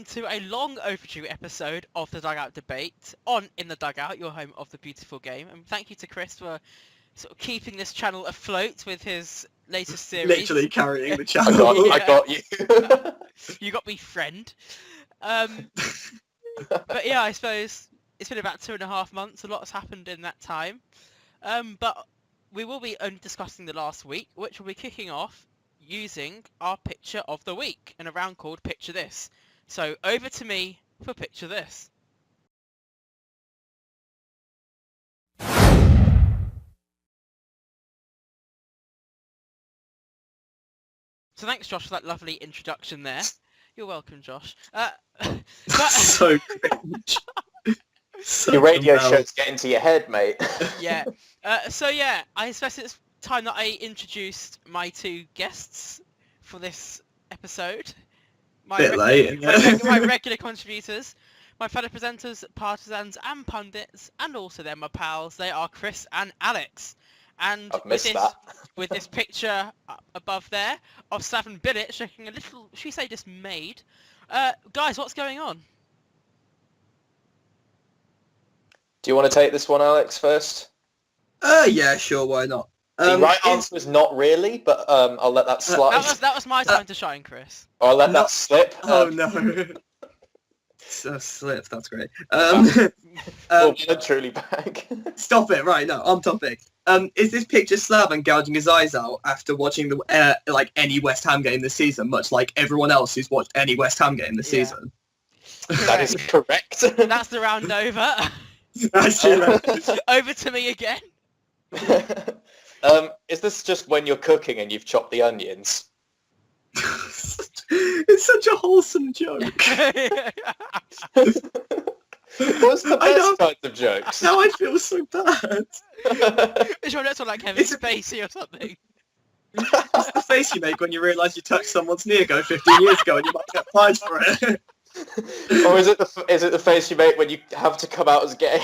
to a long overdue episode of the Dugout Debate on In the Dugout, your home of the beautiful game. And thank you to Chris for sort of keeping this channel afloat with his latest series. Literally carrying the channel. I got you. You got me, friend. But yeah, I suppose it's been about 2.5 months. A lot has happened in that time. But we will be only discussing the last week, which will be kicking off using our Picture of the Week in a round called Picture This. So over to me for Picture This. So thanks, Josh, for that lovely introduction there. You're welcome, Josh. So cringe. Your radio show's getting to your head, mate. Yeah. So yeah, I suppose it's time that I introduced my two guests for this episode. Bit late. My regular contributors, my fellow presenters, partisans and pundits, and also they're my pals. They are Chris and Alex. And I've missed that. with this picture above there of Slaven Bilic looking a little, should we say, dismayed. Guys, what's going on? Do you want to take this one, Alex, first? Yeah, sure, why not? The right answer is not really, but I'll let that slide. That was my time to shine, Chris. I'll let that slip. Oh no. So slip, that's great. Truly back. Stop it, right, no, on topic. Is this picture Slaven gouging his eyes out after watching the any West Ham game this season, much like everyone else who's watched any West Ham game this season? That is correct. That's the round over. That's true. Over to me again. Is this just when you're cooking and you've chopped the onions? It's such a wholesome joke. What's the best kinds of jokes? Now I feel so bad. It's your next one like Kevin Spacey or something. It's the face you make when you realise you touched someone's knee ago 15 years ago and you might get fined for it. Or is it the face you make when you have to come out as gay?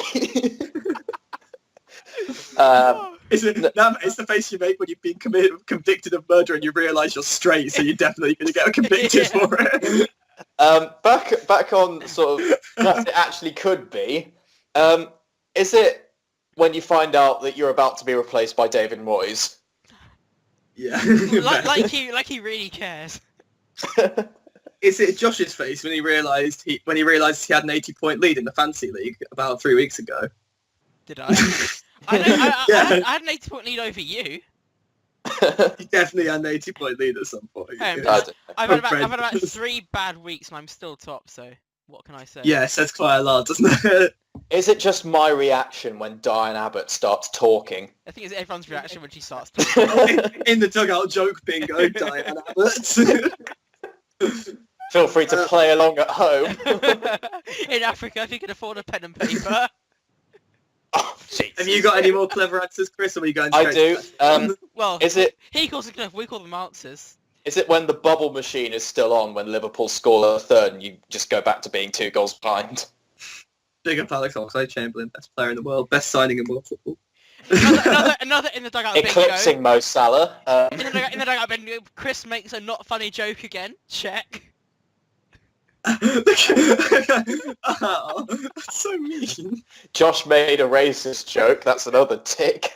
It's the face you make when you've been convicted of murder and you realise you're straight, so you're definitely going to get convicted for it. Back on sort of what it actually could be. Is it when you find out that you're about to be replaced by David Moyes? Yeah. like he really cares. Is it Josh's face when he realised he had an 80-point lead in the fantasy league about 3 weeks ago? Did I? I had an 80-point lead over you. You definitely had an 80-point lead at some point. I've had about 3 bad weeks and I'm still top, so what can I say? Yeah, it says quite a lot, doesn't it? Is it just my reaction when Diane Abbott starts talking? I think it's everyone's reaction when she starts talking. In the dugout joke bingo, Diane Abbott. Feel free to play along at home. In Africa, if you can afford a pen and paper. Oh, Jesus. Have you got any more clever answers, Chris, or are we going I do. Well, is it? He calls it we call them answers. Is it when the bubble machine is still on when Liverpool score a third and you just go back to being 2 goals behind? Big up Alex Oxlade-Chamberlain, best player in the world, best signing in world football. Another in the dugout bingo. Eclipsing Mo Salah. In the dugout bingo, Chris makes a not funny joke again. Check. Oh, that's so mean. Josh made a racist joke. That's another tick.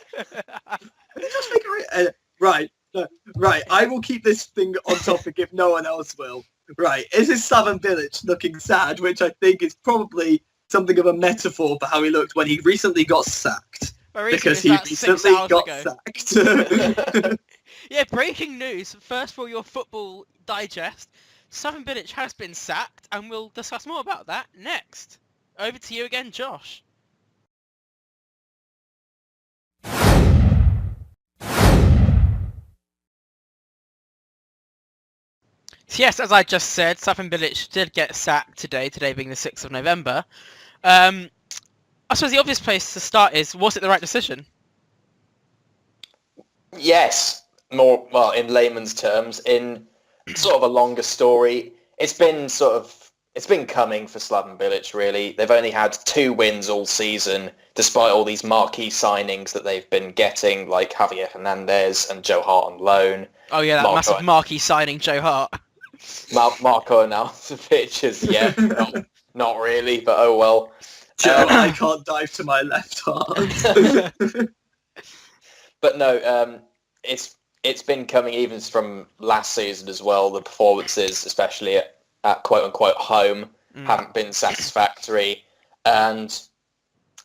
Just make right. I will keep this thing on topic if no one else will. Right, is this Slaven Bilic looking sad, which I think is probably something of a metaphor for how he looked when he recently got sacked. Because he recently got sacked. Yeah, breaking news. First for your Football Digest. Slaven Bilic has been sacked, and we'll discuss more about that next. Over to you again, Josh. So yes, as I just said, Slaven Bilic did get sacked today being the 6th of November. I suppose the obvious place to start is, was it the right decision? Yes. In layman's terms, in sort of a longer story, it's been coming for Slaven Bilic, really. They've only had 2 wins all season, despite all these marquee signings that they've been getting, like Javier Hernandez and Joe Hart on loan. Oh yeah, that massive marquee signing, Joe Hart. Marco announced the pictures. Yeah, not really, but oh well. Joe, I can't dive to my left arm. But no, it's been coming even from last season as well. The performances, especially at quote unquote home, haven't been satisfactory, and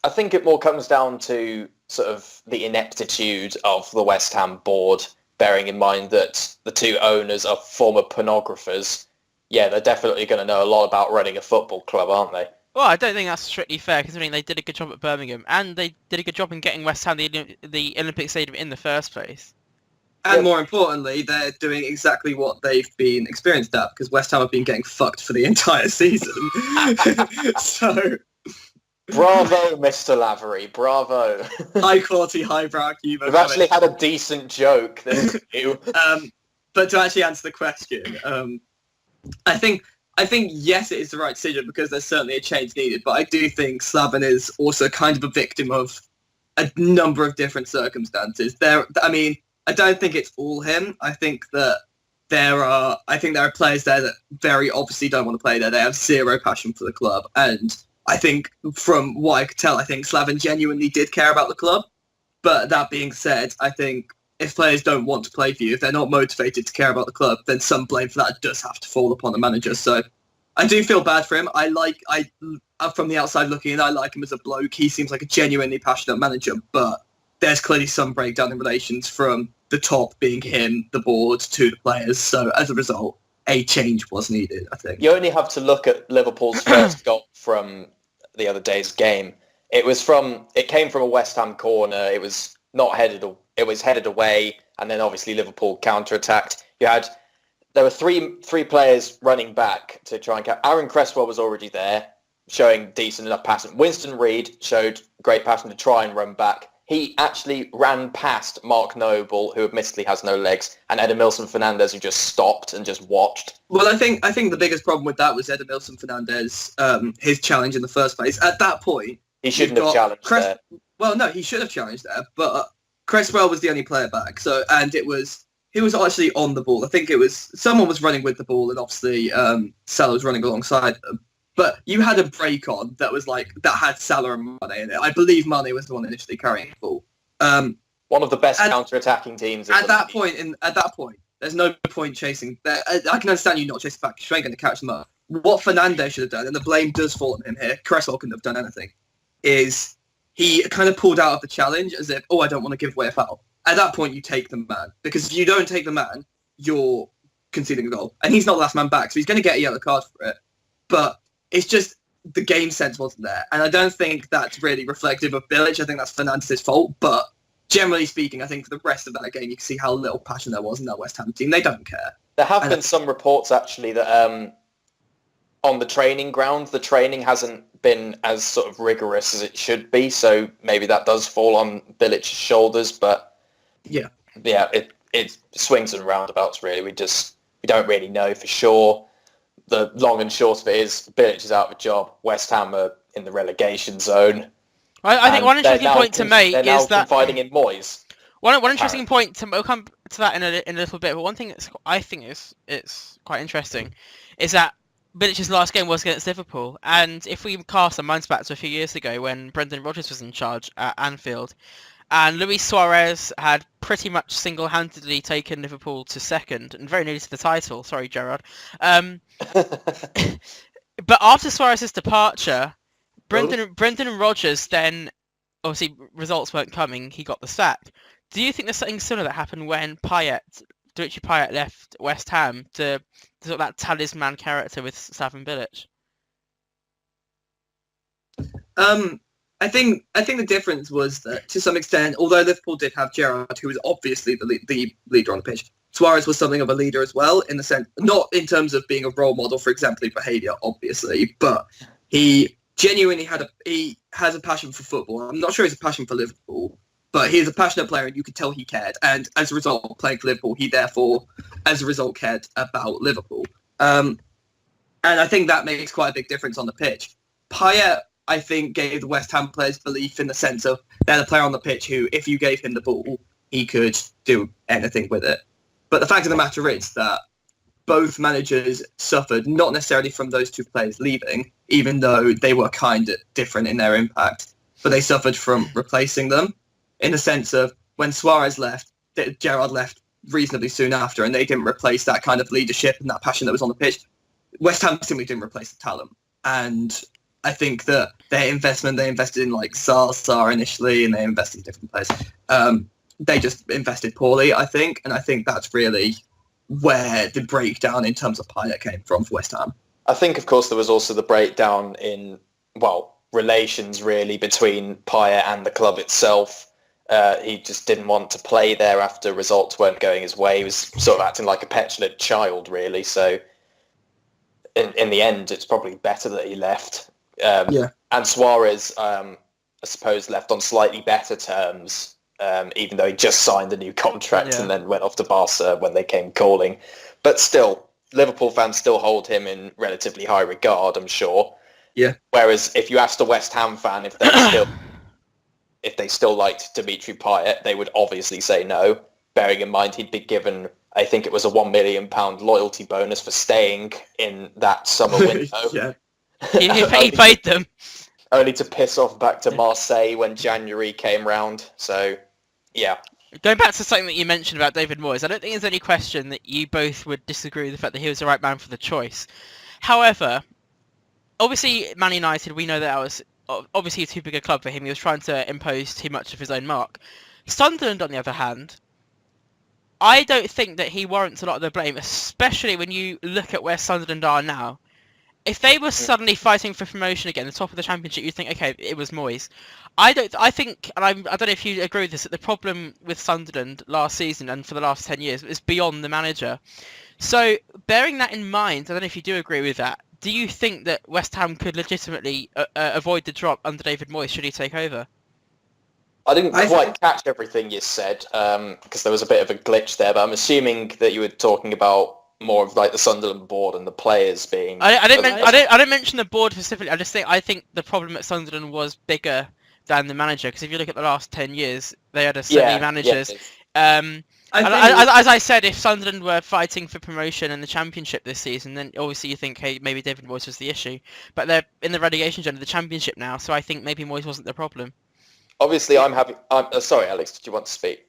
I think it more comes down to sort of the ineptitude of the West Ham board, bearing in mind that the two owners are former pornographers. Yeah, they're definitely going to know a lot about running a football club, aren't they? Well, I don't think that's strictly fair, considering they did a good job at Birmingham, and they did a good job in getting West Ham the Olympic Stadium in the first place. And more importantly, they're doing exactly what they've been experienced at, because West Ham have been getting fucked for the entire season. So, bravo, Mr. Lavery, bravo. High quality, highbrow humour. We've actually had a decent joke. This you. But to actually answer the question, I think yes, it is the right decision because there's certainly a change needed. But I do think Slaven is also kind of a victim of a number of different circumstances. I don't think it's all him. I think that there are players there that very obviously don't want to play there. They have zero passion for the club, and I think from what I could tell, I think Slaven genuinely did care about the club. But that being said, I think if players don't want to play for you, if they're not motivated to care about the club, then some blame for that does have to fall upon the manager. So I do feel bad for him. From the outside looking in, I like him as a bloke. He seems like a genuinely passionate manager, but there's clearly some breakdown in relations from the top being him, the board, to the players. So as a result, a change was needed, I think. You only have to look at Liverpool's first goal from the other day's game. It came from a West Ham corner. It was not headed. It was headed away, and then obviously Liverpool counter-attacked. There were three players running back to try and catch. Aaron Cresswell was already there, showing decent enough passing. Winston Reid showed great passion to try and run back. He actually ran past Mark Noble, who admittedly has no legs, and Edmilson Fernandez, who just stopped and just watched. Well, I think the biggest problem with that was Edmilson Fernandez, his challenge in the first place. At that point, he shouldn't have challenged there. Well, no, he should have challenged there, but Cresswell was the only player back. So, and he was actually on the ball. I think someone was running with the ball, and obviously Salah was running alongside them. But you had a break on that had Salah and Mane in it. I believe Mane was the one initially carrying the ball. One of the best counter-attacking teams. At that point, there's no point chasing. I can understand you not chasing back. You ain't going to catch them up. What Fernandez should have done, and the blame does fall on him here. Cresswell couldn't have done anything. Is he kind of pulled out of the challenge as if, I don't want to give away a foul. At that point, you take the man, because if you don't take the man, you're conceding a goal, and he's not the last man back, so he's going to get a yellow card for it. But it's just the game sense wasn't there. And I don't think that's really reflective of Bilic. I think that's Fernandez's fault. But generally speaking, I think for the rest of that game, you can see how little passion there was in that West Ham team. They don't care. There have been some reports, actually, that on the training ground, the training hasn't been as sort of rigorous as it should be. So maybe that does fall on Bilic's shoulders. But yeah, it swings and roundabouts, really. We don't really know for sure. The long and short of it is Bilic is out of a job. West Ham are in the relegation zone. I think one interesting point to make is that confiding in Moyes. One interesting point we'll come to that in a little bit. But one thing that I think it's quite interesting is that Bilic's last game was against Liverpool, and if we cast our minds back to a few years ago when Brendan Rodgers was in charge at Anfield, and Luis Suarez had pretty much single-handedly taken Liverpool to second and very nearly to the title. Sorry, Gerard. But after Suarez's departure, Brendan Rodgers then, obviously results weren't coming, he got the sack. Do you think there's something similar that happened when Dimitri Payet left West Ham to sort of that talisman character with Slaven Bilic? I think the difference was that, to some extent, although Liverpool did have Gerrard, who was obviously the leader on the pitch, Suarez was something of a leader as well, in the sense, not in terms of being a role model for exemplary behaviour, obviously, but he genuinely has a passion for football. I'm not sure he has a passion for Liverpool, but he is a passionate player, and you could tell he cared. And as a result of playing for Liverpool, he therefore, as a result, cared about Liverpool. And I think that makes quite a big difference on the pitch. Payet, I think, gave the West Ham players belief in the sense of they're the player on the pitch who, if you gave him the ball, he could do anything with it. But the fact of the matter is that both managers suffered, not necessarily from those two players leaving, even though they were kind of different in their impact, but they suffered from replacing them in the sense of when Suarez left, Gerrard left reasonably soon after, and they didn't replace that kind of leadership and that passion that was on the pitch. West Ham simply didn't replace the talent. And I think that their investment, they invested in like Zaza initially, and they invested in different players. They just invested poorly, I think, and I think that's really where the breakdown in terms of Payet came from for West Ham. I think, of course, there was also the breakdown in, relations really between Payet and the club itself. He just didn't want to play there after results weren't going his way. He was sort of acting like a petulant child, really. So in the end, it's probably better that he left. And Suarez, I suppose, left on slightly better terms, even though he just signed a new contract and then went off to Barca when they came calling. But still, Liverpool fans still hold him in relatively high regard, I'm sure. Yeah. Whereas if you asked a West Ham fan if they still liked Dimitri Payet, they would obviously say no, bearing in mind he'd be given, I think it was a £1 million loyalty bonus for staying in that summer window. He paid them. Only to piss off back to Marseille when January came round. So, yeah. Going back to something that you mentioned about David Moyes, I don't think there's any question that you both would disagree with the fact that he was the right man for the choice. However, obviously, Man United, we know that was obviously too big a club for him. He was trying to impose too much of his own mark. Sunderland, on the other hand, I don't think that he warrants a lot of the blame, especially when you look at where Sunderland are now. If they were suddenly fighting for promotion again, the top of the Championship, you'd think, okay, it was Moyes. I think, and I don't know if you agree with this, that the problem with Sunderland last season and for the last 10 years is beyond the manager. So, bearing that in mind, I don't know if you do agree with that, do you think that West Ham could legitimately avoid the drop under David Moyes should he take over? I didn't quite catch everything you said because there was a bit of a glitch there, but I'm assuming that you were talking about more of like the Sunderland board and the players being. I didn't mention the board specifically. I think the problem at Sunderland was bigger than the manager, because if you look at the last 10 years, they had so many managers. As I said, if Sunderland were fighting for promotion in the Championship this season, then obviously you think, hey, maybe David Moyes was the issue. But they're in the relegation zone of the Championship now, so I think maybe Moyes wasn't the problem. Obviously, I'm sorry, Alex, did you want to speak?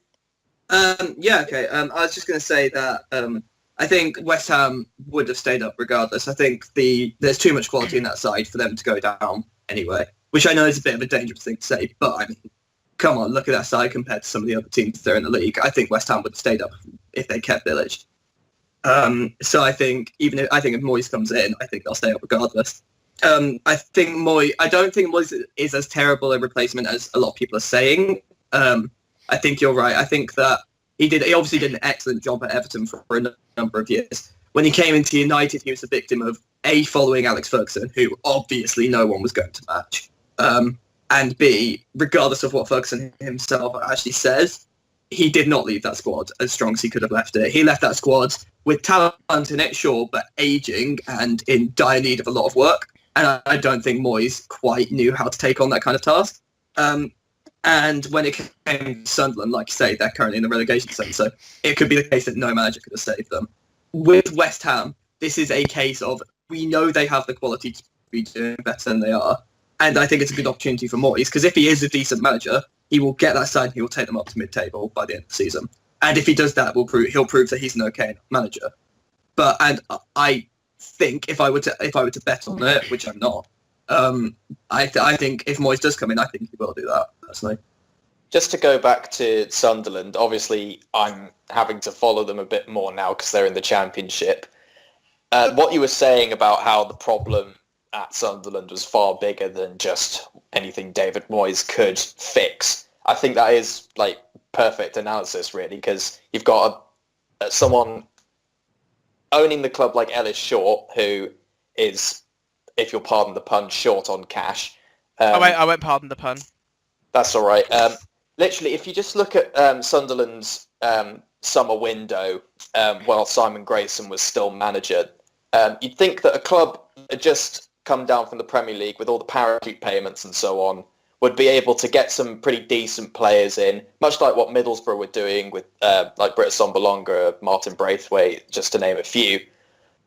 Okay. I was just going to say that I think West Ham would have stayed up regardless. I think there's too much quality in that side for them to go down anyway, which I know is a bit of a dangerous thing to say, but I mean, come on, look at that side compared to some of the other teams that are in the league. I think West Ham would have stayed up if they kept Village. So I think if Moyes comes in, I think they'll stay up regardless. I don't think Moyes is as terrible a replacement as a lot of people are saying. I think you're right. I think that he obviously did an excellent job at Everton for a number of years. When he came into United, he was the victim of A, following Alex Ferguson, who obviously no one was going to match, and B, regardless of what Ferguson himself actually says, he did not leave that squad as strong as he could have left it. He left that squad with talent in it, sure, but aging and in dire need of a lot of work. And I don't think Moyes quite knew how to take on that kind of task. And when it came to Sunderland, like you say, they're currently in the relegation zone, so it could be the case that no manager could have saved them. With West Ham, this is a case of we know they have the quality to be doing better than they are. And I think it's a good opportunity for Moyes, because if he is a decent manager, he will get that side and he will take them up to mid-table by the end of the season. And if he does that, he'll prove that he's an okay manager. And I think if I were to bet on it, which I'm not, I think if Moyes does come in, I think he will do that, personally. Just to go back to Sunderland, obviously I'm having to follow them a bit more now because they're in the Championship. What you were saying about how the problem at Sunderland was far bigger than just anything David Moyes could fix, I think that is like perfect analysis, really, because you've got someone owning the club like Ellis Short, who is, if you'll pardon the pun, short on cash. I won't pardon the pun. That's all right. Literally, if you just look at Sunderland's summer window while Simon Grayson was still manager, you'd think that a club had just come down from the Premier League with all the parachute payments and so on would be able to get some pretty decent players in, much like what Middlesbrough were doing with like Britt Sombolonga, Martin Braithwaite, just to name a few.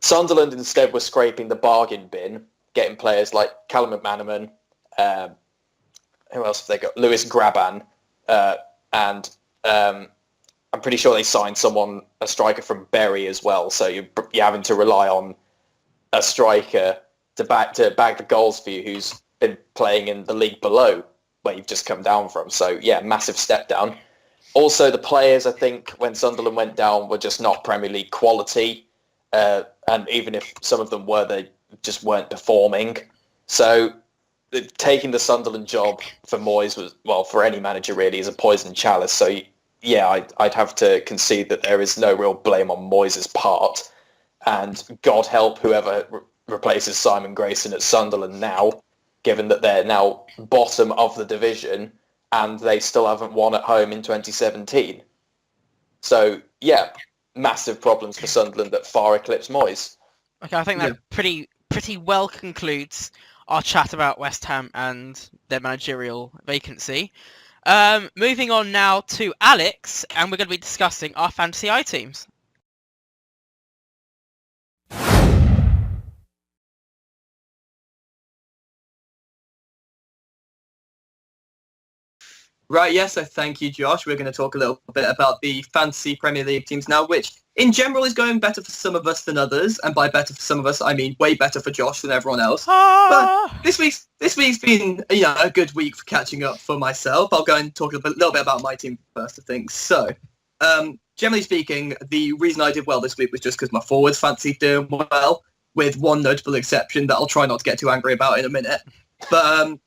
Sunderland instead were scraping the bargain bin, getting players like Callum McManaman, who else have they got? Lewis Graban, and I'm pretty sure they signed a striker from Bury as well. So you're having to rely on a striker to bag the goals for you, who's been playing in the league below where you've just come down from. So yeah, massive step down. Also, the players, I think, when Sunderland went down, were just not Premier League quality, and even if some of them were, they just weren't performing. So taking the Sunderland job for Moyes was, well, for any manager really, is a poison chalice. So yeah, I'd have to concede that there is no real blame on Moyes' part, and God help whoever replaces Simon Grayson at Sunderland now, given that they're now bottom of the division and they still haven't won at home in 2017. So yeah, massive problems for Sunderland that far eclipse Moyes. Okay, I think that pretty well concludes our chat about West Ham and their managerial vacancy. Moving on now to Alex, and we're going to be discussing our fantasy I teams. Right, yes, so thank you, Josh. We're going to talk a little bit about the fantasy Premier League teams now, which in general is going better for some of us than others. And by better for some of us, I mean way better for Josh than everyone else. But this week's been, a good week for catching up for myself. I'll go and talk a little bit about my team first, I think. So, generally speaking, the reason I did well this week was just because my forwards fancied doing well, with one notable exception that I'll try not to get too angry about in a minute. But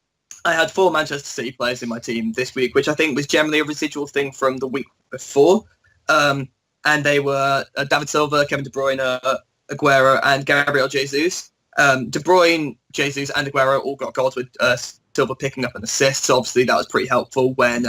I had 4 Manchester City players in my team this week, which I think was generally a residual thing from the week before. And they were David Silva, Kevin De Bruyne, Aguero, and Gabriel Jesus. De Bruyne, Jesus, and Aguero all got goals with Silva picking up an assist. So obviously that was pretty helpful when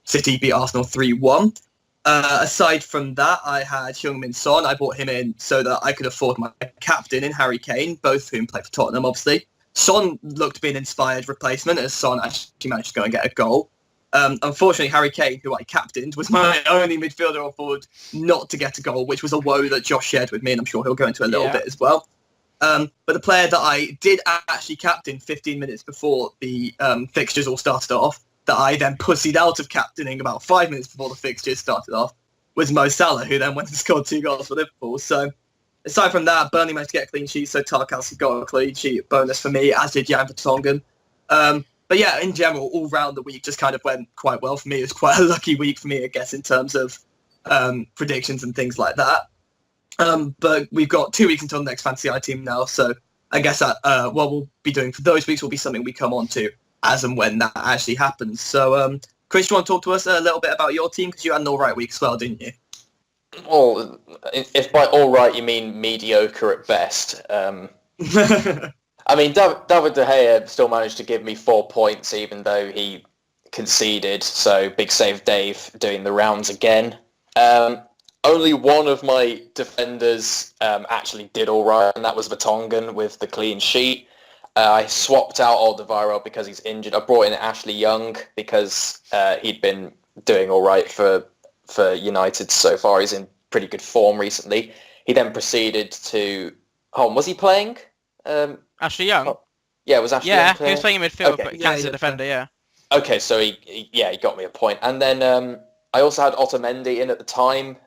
City beat Arsenal 3-1. Aside from that, I had Heung-min Son. I brought him in so that I could afford my captain in Harry Kane, both of whom play for Tottenham, obviously. Son looked to be an inspired replacement, as Son actually managed to go and get a goal. Unfortunately, Harry Kane, who I captained, was my only midfielder or forward not to get a goal, which was a woe that Josh shared with me, and I'm sure he'll go into a little bit as well. But the player that I did actually captain 15 minutes before the fixtures all started off, that I then pussied out of captaining about 5 minutes before the fixtures started off, was Mo Salah, who then went and scored 2 goals for Liverpool. So aside from that, Burnley managed to get a clean sheet, so Tarkowski got a clean sheet bonus for me, as did Jan Vertonghen. But yeah, in general, all round the week just kind of went quite well for me. It was quite a lucky week for me, I guess, in terms of predictions and things like that. But we've got 2 weeks until the next Fantasy I team now, so I guess that what we'll be doing for those weeks will be something we come on to as and when that actually happens. So, Chris, you want to talk to us a little bit about your team? Because you had an all right week as well, didn't you? Well, if by all right you mean mediocre at best. I mean, David De Gea still managed to give me 4 points, even though he conceded. So big save Dave doing the rounds again. Only one of my defenders actually did all right, and that was Vertonghen with the clean sheet. I swapped out Alderweireld because he's injured. I brought in Ashley Young because he'd been doing all right for United so far. He's in pretty good form recently. He then proceeded to... was he playing? Ashley Young? Yeah, was Ashley Young playing? He was playing in midfield, Okay. but counts as a defender, yeah. Okay, so he got me a point. And then I also had Otamendi in at the time.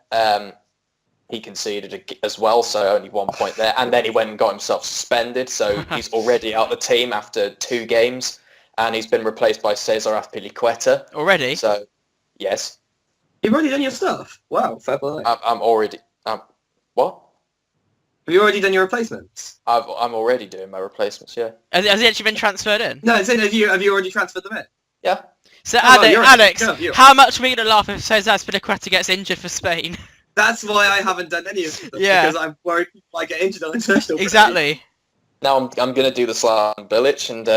He conceded as well, so only 1 point there. And then he went and got himself suspended, so he's already out the team after 2 games. And he's been replaced by Cesar Azpilicueta. Already? So, yes. You've already done your stuff? Wow, fair play. I'm already... what? Have you already done your replacements? I'm already doing my replacements, yeah. Has he actually been transferred in? No, have you already transferred them in? Yeah. So, Oh, Alex, you're how much are we going to laugh if Cesar Azpilicueta gets injured for Spain? That's why I haven't done any of them, Yeah. because I'm worried people might get injured on international break. Exactly. Now I'm going to do the Slaven Bilic and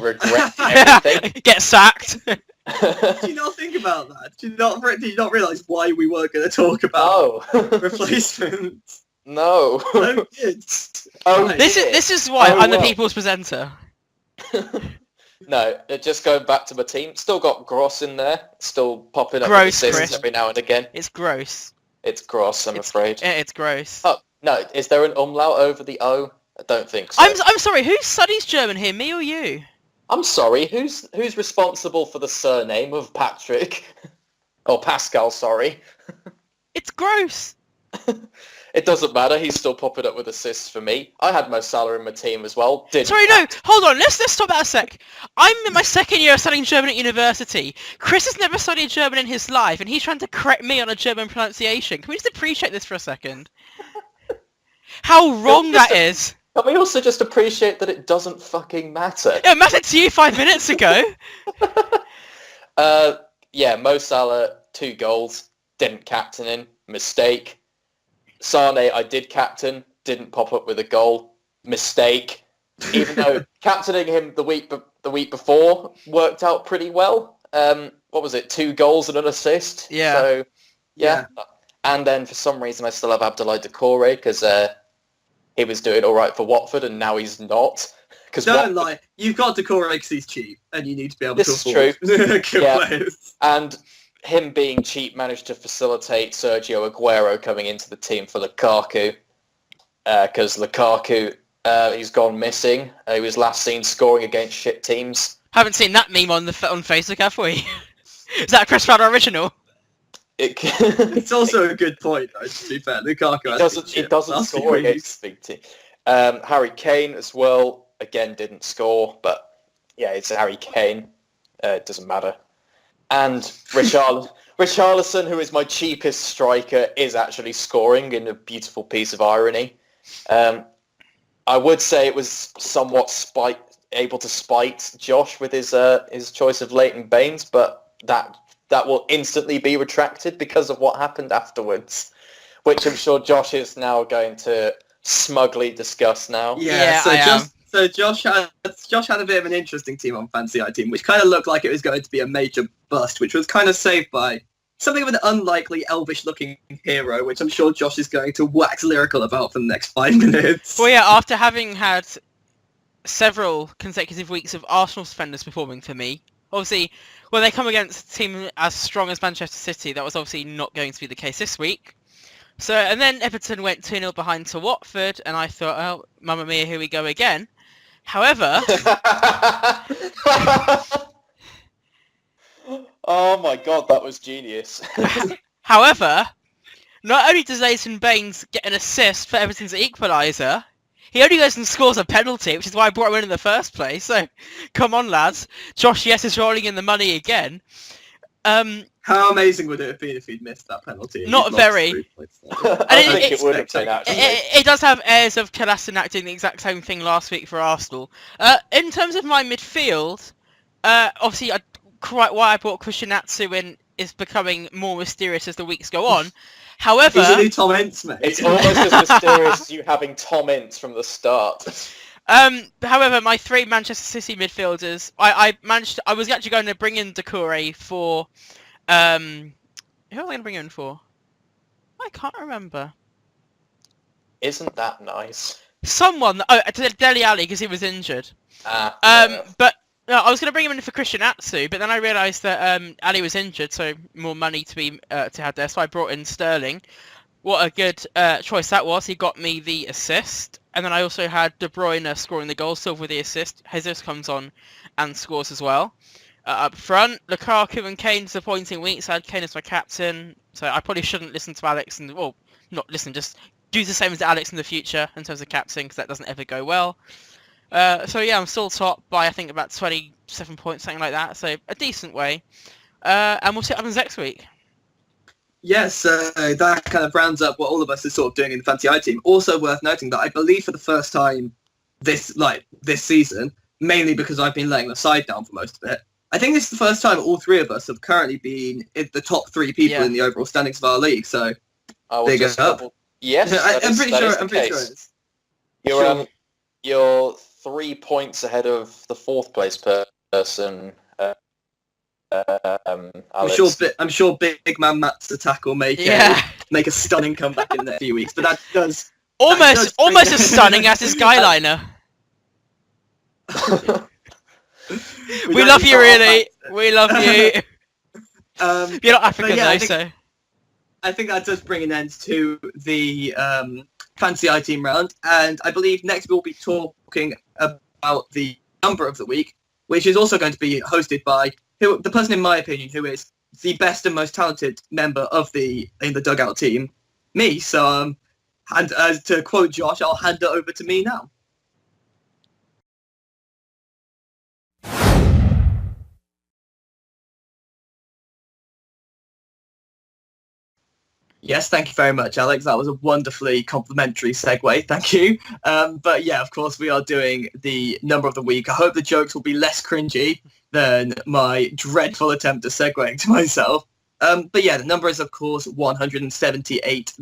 regret everything. Get sacked. Did you not think about that? Did you not realise why we were going to talk about replacements? No. No, kids. Oh, This is why I'm the people's presenter. No, just going back to my team. Still got Gross in there. Still popping up Gross, assists Chris. every now and again. It's gross. It's Gross, I'm afraid. It's gross. Oh, No, is there an umlaut over the O? I don't think so. I'm sorry. Who studies German here? Me or you? I'm sorry. Who's responsible for the surname of Patrick? Or Pascal? Sorry. It's gross. It doesn't matter. He's still popping up with assists for me. I had Mo Salah in my team as well. Sorry, no. Hold on. Let's stop that a sec. I'm in my second year of studying German at university. Chris has never studied German in his life, and he's trying to correct me on a German pronunciation. Can we just appreciate this for a second? How wrong that is. Can we also just appreciate that it doesn't fucking matter? It mattered to you 5 minutes ago. Yeah, Mo Salah, 2 goals. Didn't captain him. Mistake. Sane, I did captain. Didn't pop up with a goal. Mistake. Even though captaining him the week before worked out pretty well. What was it? 2 goals and an assist. Yeah. So, yeah. And then for some reason I still have Abdoulaye Doucouré because he was doing all right for Watford and now he's not. Don't lie. You've got Doucouré because he's cheap and you need to be able to afford This is true. good players. And him being cheap managed to facilitate Sergio Aguero coming into the team for Lukaku. Because Lukaku, he's gone missing. He was last seen scoring against shit teams. Haven't seen that meme on Facebook, have we? Is that a Chris Fowler original? It's also a good point, though, to be fair. Lukaku He doesn't score against the big team. Harry Kane as well, again, didn't score, but yeah, it's Harry Kane. It doesn't matter. And Richarlison, who is my cheapest striker, is actually scoring in a beautiful piece of irony. I would say it was somewhat able to spite Josh with his choice of Leighton Baines, but that will instantly be retracted because of what happened afterwards, which I'm sure Josh is now going to smugly discuss now. So Josh had a bit of an interesting team on Fantasy I Team, which kind of looked like it was going to be a major bust, which was kind of saved by something of an unlikely elvish-looking hero, which I'm sure Josh is going to wax lyrical about for the next 5 minutes. Well, yeah, after having had several consecutive weeks of Arsenal defenders performing for me, obviously, when they come against a team as strong as Manchester City, that was obviously not going to be the case this week. So, and then Everton went 2-0 behind to Watford, and I thought, oh, mamma mia, here we go again. However... Oh my god, that was genius. However, not only does Leighton Baines get an assist for Everton's equaliser, he only goes and scores a penalty, which is why I brought him in the first place. So, come on, lads. Josh, yes, is rolling in the money again. How amazing would it have been if he'd missed that penalty? Not very. I think it would have been, actually. It does have airs of Kolasinac doing the exact same thing last week for Arsenal. In terms of my midfield, obviously, quite why I brought Kushinazu in is becoming more mysterious as the weeks go on. However... He's a new Tom Ince, mate. It's almost as mysterious as you having Tom Ince from the start. However, my 3 Manchester City midfielders, I was actually going to bring in Doucouré for... who was I going to bring in for? I can't remember. Isn't that nice? Someone... Oh, Dele Alli, because he was injured. Yeah. But... No, I was going to bring him in for Christian Atsu, but then I realised that Ali was injured, so more money to have there, so I brought in Sterling. What a good choice that was. He got me the assist, and then I also had De Bruyne scoring the goal, Silva with the assist. Jesus comes on and scores as well. Up front, Lukaku and Kane disappointing weeks. I had Kane as my captain, so I probably shouldn't listen to Alex, not listen, just do the same as Alex in the future in terms of captain, because that doesn't ever go well. So yeah, I'm still top by I think about 27 points, something like that. So a decent way. And we'll see what happens next week. Yes, that kind of rounds up what all of us are sort of doing in the Fantasy I Team. Also worth noting that I believe for the first time this season, mainly because I've been laying the side down for most of it, I think this is the first time all 3 of us have currently been in the top 3 people in the overall standings of our league. So big up. Yes, I'm pretty sure it is. You're 3 points ahead of the 4th place person. I'm sure big man Matt's attack will make a stunning comeback in a few weeks. But that does almost as stunning as his Skyliner. We love you, really. We love you. You're not African though, so. I think that does bring an end to the Fantasy I Team round, and I believe next we'll be talking about the number of the week, which is also going to be hosted by the person, in my opinion, who is the best and most talented member in the Dugout team, me. So, and to quote Josh, I'll hand it over to me now. Yes, thank you very much, Alex. That was a wonderfully complimentary segue. Thank you. But yeah, of course, we are doing the number of the week. I hope the jokes will be less cringy than my dreadful attempt at segueing to myself. But yeah, the number is, of course, 178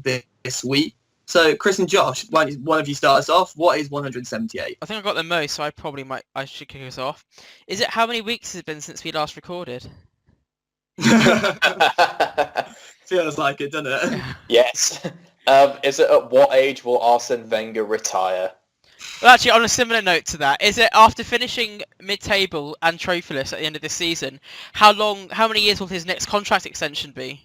this week. So, Chris and Josh, one of you start us off. What is 178? I think I got the most, so I should kick us off. Is it how many weeks has it been since we last recorded? Feels like it, doesn't it? Yes. Is it at what age will Arsene Wenger retire? Well, actually, on a similar note to that, is it after finishing mid-table and trophyless at the end of this season, how many years will his next contract extension be?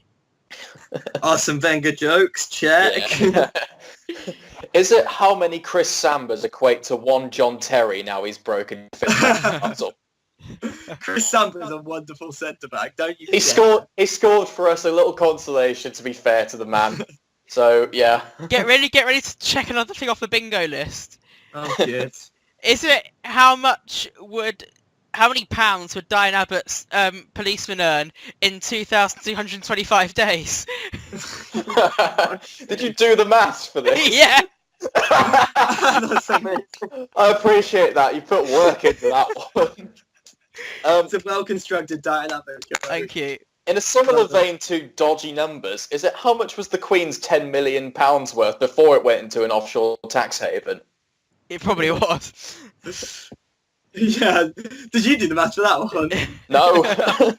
Awesome Wenger jokes, check. Yeah. Is it how many Chris Sambers equate to one John Terry now he's broken fist? Chris Samba is a wonderful centre-back, don't you? He scored for us, a little consolation, to be fair to the man. So, yeah. Get ready to check another thing off the bingo list. Oh, good. Is it how many pounds would Diane Abbott's policeman earn in 2,225 days? Did you do the maths for this? Yeah. That's amazing. I appreciate that. You put work into that one. It's a well-constructed dynamic. Thank you. In a similar vein to dodgy numbers, is it how much was the Queen's £10 million worth before it went into an offshore tax haven? It probably was. Yeah. Did you do the math for that one? No.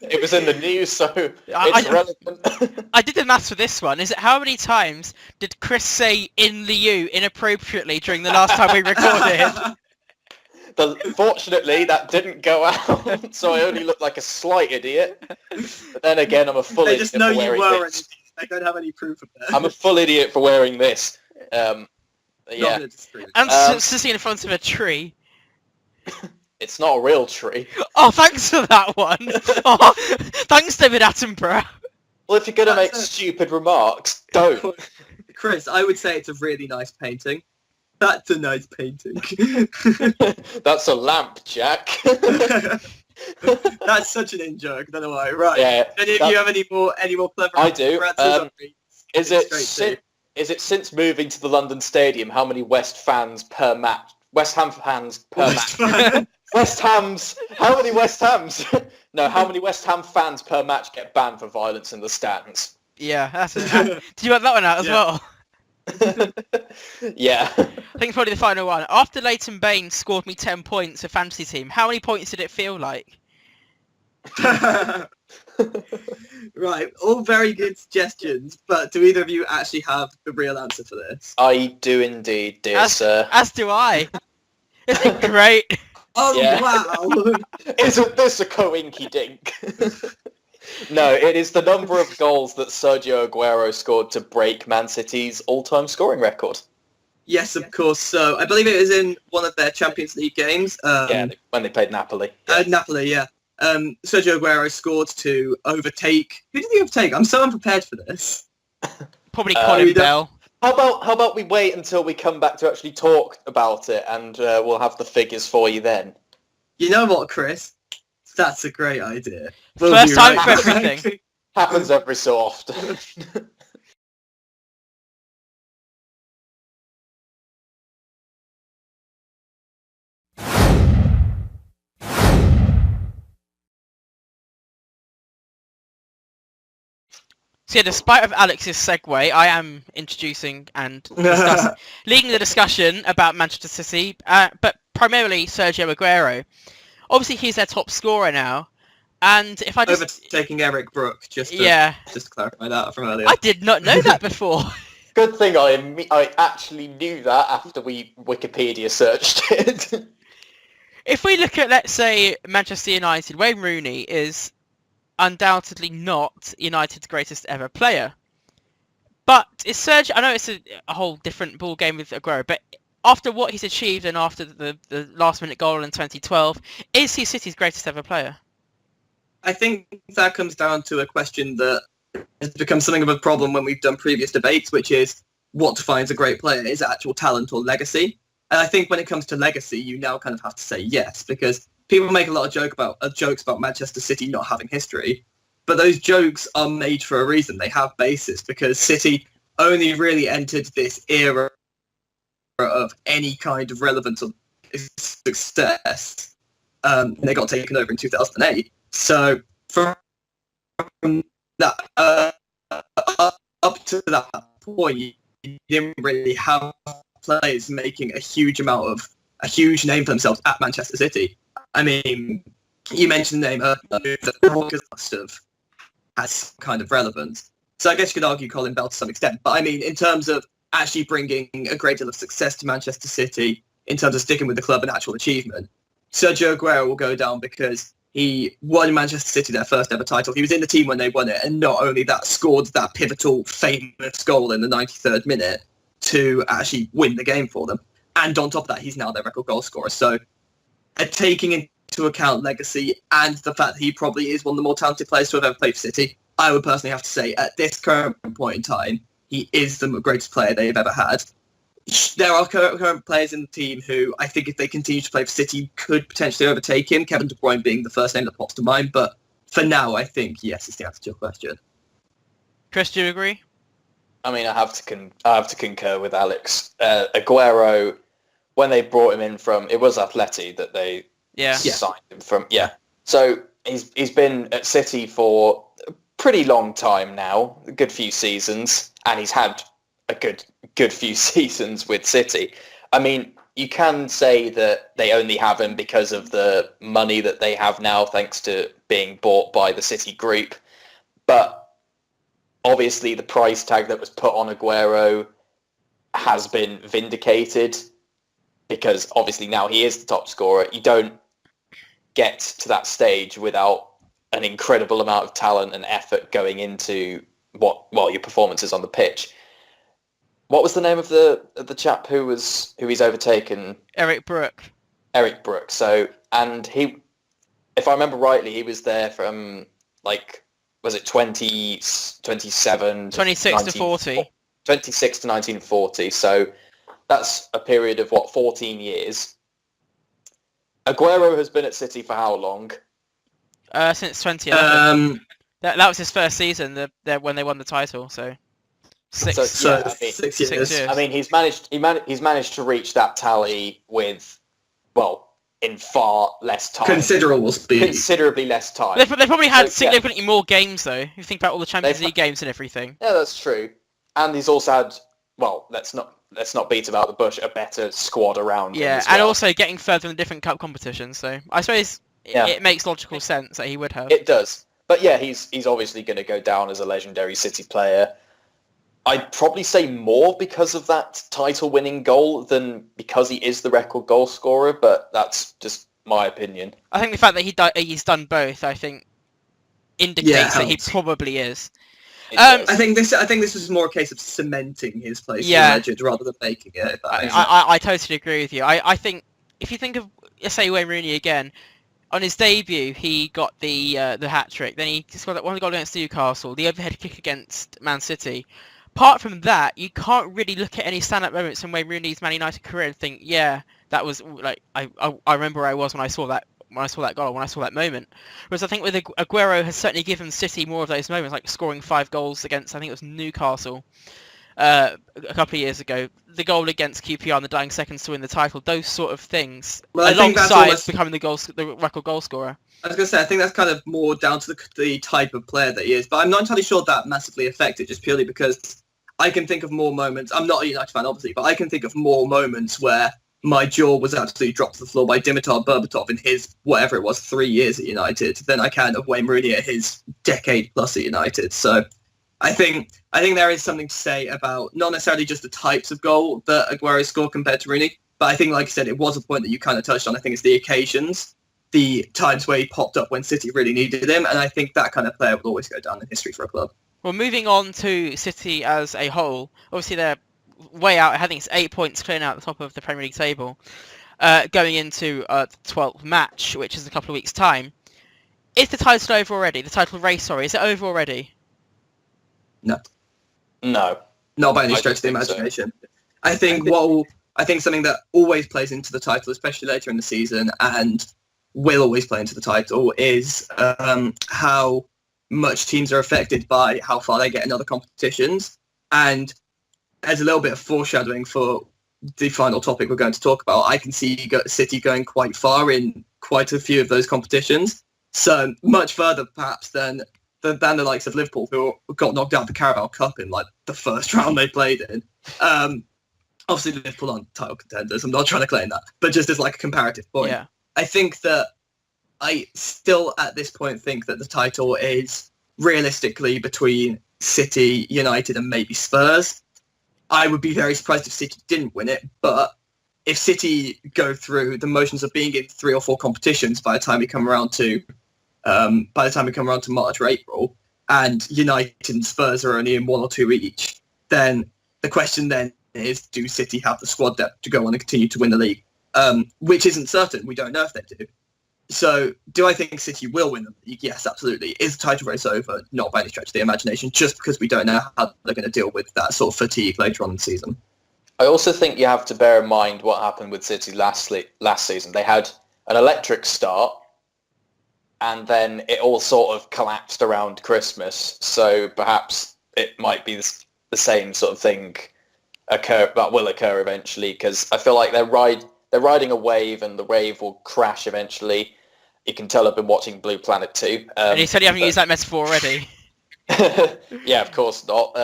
It was in the news, so it's relevant. I did the maths for this one. Is it how many times did Chris say "in the U" inappropriately during the last time we recorded? Fortunately, that didn't go out, so I only look like a slight idiot. But then again, I'm a full They idiot just know for you wearing were, this. and they don't have any proof of it. I'm a full idiot for wearing this. Yeah. And sitting in front of a tree. It's not a real tree. Oh, thanks for that one. Oh, thanks, David Attenborough. Well, if you're going to make stupid remarks, don't. Chris, I would say it's a really nice painting. That's a nice painting. That's a lamp, Jack. That's such an in-joke. Don't know why. Right. Yeah. Any of you have any more clever? I do. Is it Straight since moving to the London Stadium, how many West fans per match? West Ham fans per match. West Ham's. How many West Hams? No, how many West Ham fans per match get banned for violence in the stands? Yeah, that's it. Did you work that one out as well? Yeah. I think it's probably the final one. After Leighton Baines scored me 10 points for fantasy team, how many points did it feel like? Right, all very good suggestions, but do either of you actually have the real answer for this? I do indeed, dear sir. As do I. Isn't it great? Oh, Yeah. wow. Isn't this a coinky dink? No, it is the number of goals that Sergio Aguero scored to break Man City's all-time scoring record. Yes, of course. So I believe it was in one of their Champions League games. Yeah, when they played Napoli. Napoli, yeah. Sergio Aguero scored to overtake. Who did he overtake? I'm so unprepared for this. Probably Colin Bell. How about we wait until we come back to actually talk about it, and we'll have the figures for you then. You know what, Chris? That's a great idea. First time for everything. Happens every so often. So yeah, despite of Alex's segue, I am introducing and leading the discussion about Manchester City, but primarily Sergio Aguero. Obviously, he's their top scorer now, and if I just overtaking Eric Brook, just to clarify that from earlier. I did not know that before. Good thing I actually knew that after we Wikipedia searched it. If we look at, let's say, Manchester United, Wayne Rooney is undoubtedly not United's greatest ever player. But is Sergio? I know it's a whole different ball game with Aguero, but after what he's achieved and after the last-minute goal in 2012, is he City's greatest ever player? I think that comes down to a question that has become something of a problem when we've done previous debates, which is what defines a great player? Is it actual talent or legacy? And I think when it comes to legacy, you now kind of have to say yes, because people make a lot of jokes about Manchester City not having history, but those jokes are made for a reason. They have basis, because City only really entered this era of any kind of relevance or success. They got taken over in 2008. So from that up to that point, you didn't really have players making a huge name for themselves at Manchester City. I mean, you mentioned the name that Walker must have had some kind of relevance. So I guess you could argue Colin Bell to some extent. But I mean, in terms of actually bringing a great deal of success to Manchester City, in terms of sticking with the club and actual achievement, Sergio Aguero will go down because he won Manchester City their first ever title. He was in the team when they won it, and not only that, scored that pivotal, famous goal in the 93rd minute to actually win the game for them. And on top of that, he's now their record goal scorer. So taking into account legacy and the fact that he probably is one of the more talented players to have ever played for City, I would personally have to say at this current point in time, he is the greatest player they've ever had. There are current players in the team who I think if they continue to play for City could potentially overtake him, Kevin De Bruyne being the first name that pops to mind. But for now, I think yes is the answer to your question. Chris, do you agree? I mean, I have to concur with Alex. Aguero, when they brought him in from, it was Atleti that they signed him from. Yeah. So he's been at City for a pretty long time now, a good few seasons, and he's had a good few seasons with City. I mean, you can say that they only have him because of the money that they have now, thanks to being bought by the City group. But obviously the price tag that was put on Aguero has been vindicated, because obviously now he is the top scorer. You don't get to that stage without an incredible amount of talent and effort going into your performances on the pitch. What was the name of the chap who he's overtaken? Eric Brook. Eric Brook. So, and he, if I remember rightly, he was there from was it 27? 26 to 40. 26 to 1940. So that's a period of 14 years. Aguero has been at City for how long? Since 2011. That was his first season. When they won the title. So. 6 years. I mean, he's managed to reach that tally with, in far less time. Considerably less time. They probably had significantly more games, though. If you think about all the Champions League games and everything. Yeah, that's true. And he's also had, let's not beat about the bush, a better squad around him as well. And also getting further in different cup competitions. So I suppose it makes logical sense that he would have. It does. But yeah, he's obviously going to go down as a legendary City player. I'd probably say more because of that title-winning goal than because he is the record goal scorer, but that's just my opinion. I think the fact that he's done both, I think, indicates that he probably is. I think this is more a case of cementing his place as a legend rather than making it. I totally agree with you. I think if you think of, let's say, Wayne Rooney again, on his debut he got the hat trick. Then he scored that one goal against Newcastle, the overhead kick against Man City. Apart from that, you can't really look at any stand-up moments in Wayne Rooney's Man United career and think, that was I remember where I was when I saw that goal, when I saw that moment. Whereas I think with Aguero has certainly given City more of those moments, like scoring 5 goals against, I think it was Newcastle a couple of years ago, the goal against QPR in the dying seconds to win the title, those sort of things, alongside becoming the record goal scorer. I was going to say, I think that's kind of more down to the type of player that he is, but I'm not entirely sure that massively affected, just purely because I can think of more moments. I'm not a United fan, obviously, but I can think of more moments where my jaw was absolutely dropped to the floor by Dimitar Berbatov in his, 3 years at United, than I can of Wayne Rooney at his decade plus at United. So I think there is something to say about not necessarily just the types of goal that Aguero scored compared to Rooney, but I think, like I said, it was a point that you kind of touched on. I think it's the occasions, the times where he popped up when City really needed him, and I think that kind of player will always go down in history for a club. Well, moving on to City as a whole, obviously they're way out. I think it's 8 points clearing out the top of the Premier League table, going into the 12th match, which is a couple of weeks' time. Is the title over already? The title race, sorry, is it over already? No. No. Not by any I stretch of the don't think so. imagination. I think something that always plays into the title, especially later in the season, and will always play into the title, is how much teams are affected by how far they get in other competitions. And as a little bit of foreshadowing for the final topic we're going to talk about, I can see City going quite far in quite a few of those competitions. So much further, perhaps, than the likes of Liverpool, who got knocked out of the Carabao Cup in like the first round they played in. Obviously, Liverpool aren't title contenders. I'm not trying to claim that, but just as like a comparative point, Yeah. I think that I still at this point think that the title is realistically between City, United, and maybe Spurs. I would be very surprised if City didn't win it, but if City go through the motions of being in 3 or 4 competitions by the time we come around to March or April, and United and Spurs are only in 1 or 2 each, then the question then is, do City have the squad depth to go on and continue to win the league? Which isn't certain. We don't know if they do. So, do I think City will win the league? Yes, absolutely. Is the title race over? Not by any stretch of the imagination, just because we don't know how they're going to deal with that sort of fatigue later on in the season. I also think you have to bear in mind what happened with City last season. They had an electric start, and then it all sort of collapsed around Christmas. So perhaps it might be the same sort of thing that will occur eventually, because I feel like they're riding a wave, and the wave will crash eventually. You can tell I've been watching Blue Planet 2. And you said you haven't used that metaphor already. Yeah, of course not.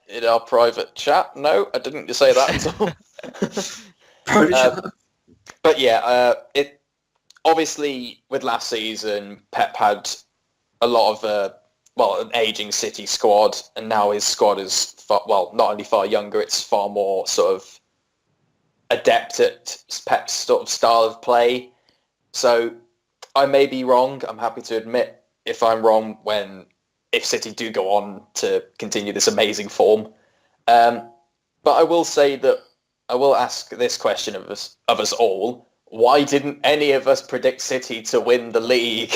In our private chat, no, I didn't say that at all. But yeah, it obviously with last season, Pep had a lot of an aging City squad, and now his squad is not only far younger, it's far more sort of adept at Pep's sort of style of play. So I may be wrong. I'm happy to admit if I'm wrong if City do go on to continue this amazing form. But I will say that I will ask this question of us all. Why didn't any of us predict City to win the league?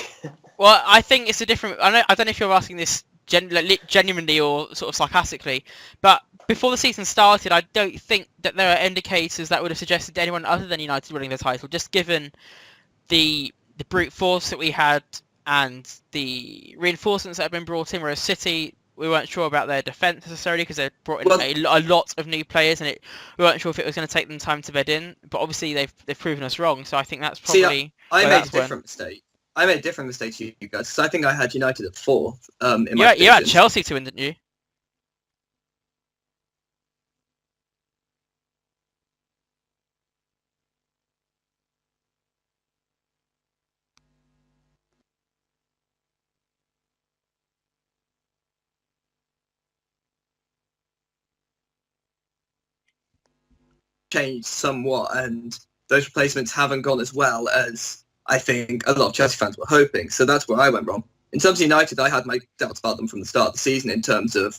Well, I think it's a different... I don't know if you're asking this genuinely or sort of sarcastically, but before the season started, I don't think that there are indicators that would have suggested to anyone other than United winning the title, just given the brute force that we had and the reinforcements that have been brought in, whereas City, we weren't sure about their defence necessarily because they brought in a lot of new players, and we weren't sure if it was going to take them time to bed in. But obviously they've proven us wrong, so I think that's probably... I made a different mistake. I made a different mistake to you guys, because I think I had United at 4th. You had Chelsea to win, didn't you? Changed somewhat, and those replacements haven't gone as well as I think a lot of Chelsea fans were hoping. So that's where I went wrong. In terms of United, I had my doubts about them from the start of the season in terms of